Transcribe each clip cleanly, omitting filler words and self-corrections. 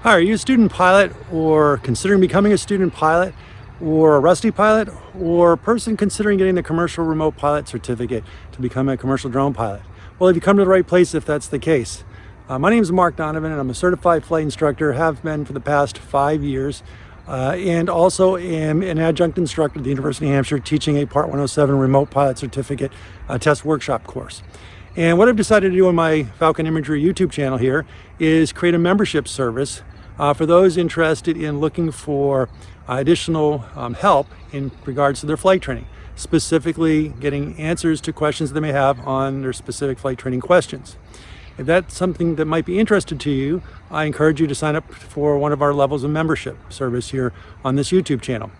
Hi, are you a student pilot or considering becoming a student pilot or a rusty pilot or a person considering getting the commercial remote pilot certificate to become a commercial drone pilot? Well, have you come to the right place if that's the case? My name is Mark Donovan and I'm a certified flight instructor, have been for the past 5 years, and also am an adjunct instructor at the University of New Hampshire teaching a Part 107 remote pilot certificate test workshop course. And what I've decided to do on my Falcon Imagery YouTube channel here is create a membership service for those interested in looking for additional help in regards to their flight training, specifically getting answers to questions they may have on their specific flight training questions. If that's something that might be interested to you, I encourage you to sign up for one of our levels of membership service here on this YouTube channel.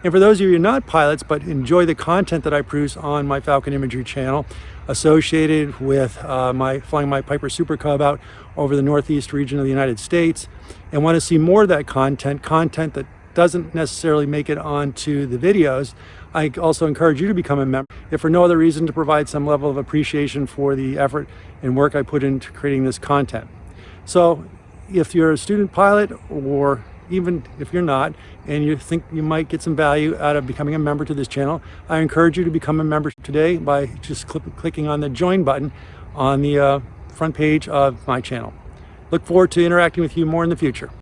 And for those of you who are not pilots but enjoy the content that I produce on my Falcon Imagery channel associated with flying my Piper Super Cub out over the northeast region of the United States and want to see more of that content that doesn't necessarily make it onto the videos, I also encourage you to become a member, if for no other reason to provide some level of appreciation for the effort and work I put into creating this content. So if you're a student pilot, or even if you're not, and you think you might get some value out of becoming a member to this channel, I encourage you to become a member today by just clicking on the join button on the front page of my channel. Look forward to interacting with you more in the future.